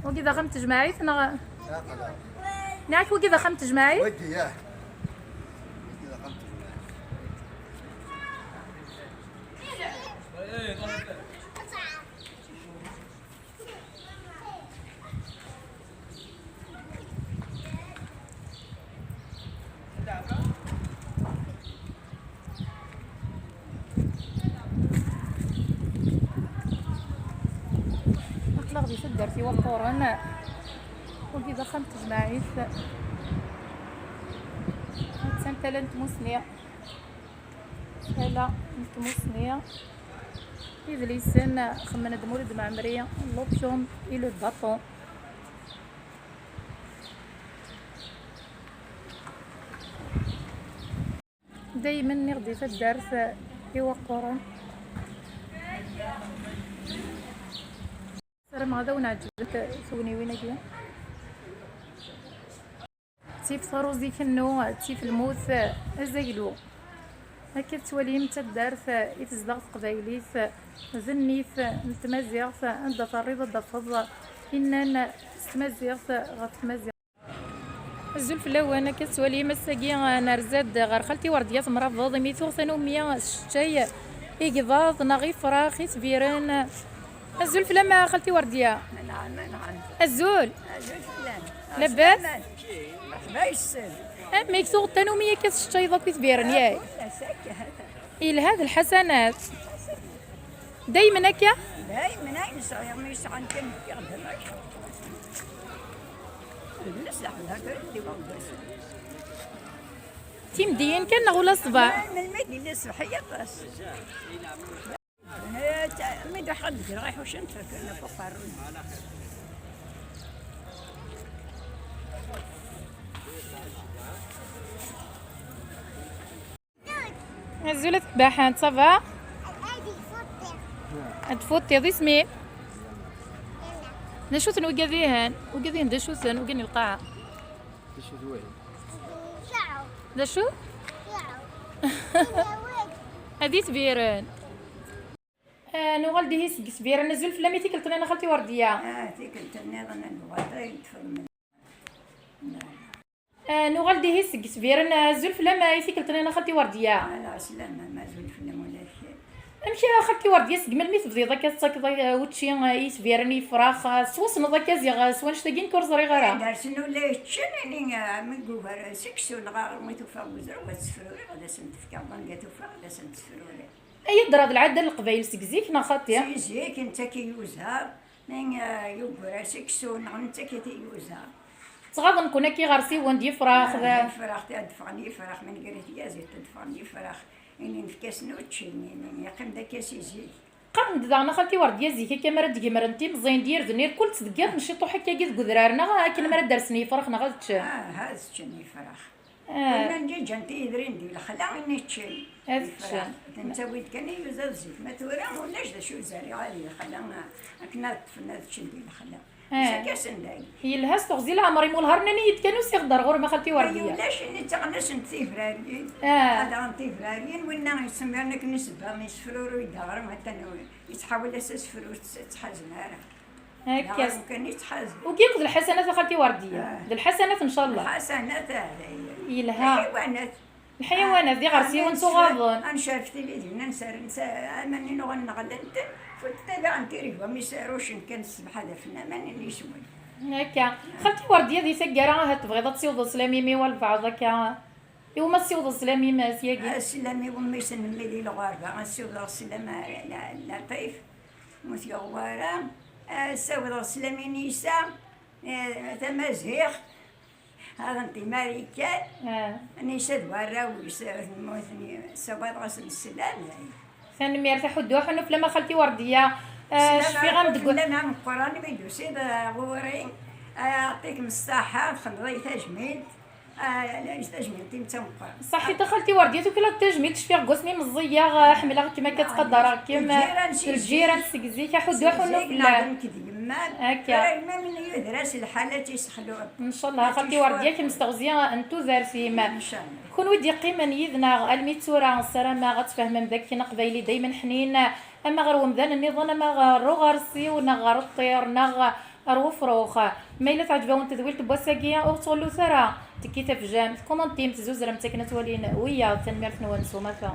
وكذا خمت جماعي لا نعرف وكذا خمت جماعي ودي ياه كذا خمت أطلق دي سدر في وقورنا وكذا خمت جماعي سنت لنت مسنية هلا انت مسنية إذا ليسن خمنا دمورد مع مريا لوبشون إلو الباطون دايما نغدي في الدرس يوقرن سلام غدا ونعجبك سوني وين كذا تيف صاروزي كنو تيف الموت الزيلو هكا تواليم تدارت يتزدغ قبايليت زنيت نتمازيغت عند طريضة دفض إننا تمازيغت غتمازيغ الزلف الاوانا كتوالي مساكي نرزاد غير خالتي ورديات مرافض ميتو ثانوميا الشتاي إقضاض ناغي فراخي تبيران الزلف لما خالتي ورديه نعم الزول فلان لاباس مرحبا يسر ميكسو الثانوميا كتشتاي ضاك تبيران ياك إلى هذا الحسنات دايما هكا دايما يسعى ما يسعى كان يخدم الناس لحظة تردي وقبس تيمديين كان ولا صباح من المدينة الصحية بس ميدا حد رايح وش انت كنا فقرون الزولة تباحان صبا تفوتي ذي سمي نشوثن وقاذيهن وقاذيهن دشوثن وقاني القاعة تشوف وين دشو هذي تبيرن نغلدي هيس كسبيرن نزول في لميتي قلت انا خالتي ورديه تيك التنيضة الوطي تفهم نغلدي هيس كسبيرن نزول في لما يتي قلت انا خالتي ورديه على سلامة ما زول فيلم ولا شيء امشي خالتي ورديه سقمل مي تبدي ذاك تاكضا وتشي يسبيرني فراخ سوسن ذاك زيغ سوان شتاقين كورزري غيرها دارسن ولا تشنني من قوبر سكسو الغار ما توفى وزر وتسفروري غدا سنتفكا بانكا توفى غدا سنتسفروري اي دراد العاده القبايل سكزيك نا خاطي زيك انت كي يوزها من يوبر سكسو انت كي تيوزها صغار نكون كي غارسي وندي فراخ ذا فراخ تدفعني فراخ من قريت يا زيت تدفعني فراخ اني نفكاس نوتشيني يقيم داك زيك قرن دانا خالتي ورديه زيكا كاميرا ديك مرنتي مزين دير ذنير كل تدقات نشيطو حكا كي قدرارنا كل مره درسني فرخنا غاتش هذا تشني فراخ انا نجي جنتي يدرين دي الخلا اني تشن هذا انت ويد كان يوزا زيت ما تورا ولاش دا شو زاري عالي الخلا كنا تفنا تشن دي الخلا كاسن داي هي الهاس تغزي العمري مول هرناني كانوا سيغدر غور ما خالتي ورديه ولاش اني تغنس انتي فراريين هذا انتي فراريين ونا يسمعنا كنسبه ما يسفروا يدار حتى يتحاول اساس فرو تحزنها هكا كان يتحزن وكيف الحسنات خالتي ورديه الحسنات ان شاء الله الحسنات هذه يلها الحيوانات الحيوانات دي غرسي ونسو غاضون انا شاف تلفزيون نسر ماني نغنى غلنت فتابع ندير ما يساروش ان كان الصبح هذا فينا ماني نسول هكا خالتي ورديه دي سكره تبغي تصيوض سلامي والبعض هكا يو ما تصيوض سلامي ما سياقي السلامي وما يسن ملي الغاربه غنسيوض السلامه لا طيف موتي غواره ساوض السلامي نيسا تمازيغ هذا انت ماريكان نيسا دوارا ويسموثني سواد غسل السلام ثاني ميرتاح الدوح انه فلما خالتي ورديه شفي غندقول انا من القران بيدو سيد غوري يعطيك من الصحه خلي تجميل لا تجميل انت مقران صحي دخلتي ورديتو كلا التجميل تشفي قسمي مزيه حمله كما كتقدر كيما الجيران سكزيك حدو حنو فلا هكا ما من يدرس الحالات يسخلوا ان شاء الله خالتي ورديه كمستغزيه انتو زارتي ما ان شاء الله كون ودي قيمه نيدنا الميتورا السلامه غتفهم من داك كنا قبايلي دائما حنين اما غير ومدان النظام ما غير غارسي ونا غير الطير نا ارو فروخ ما الا تعجبون تدويل تبوساكيا او تغلو ثرا تكي تفجان كومونتيم تزوز راه متاكنه تولين ويا تنميرت نوانسو مافا.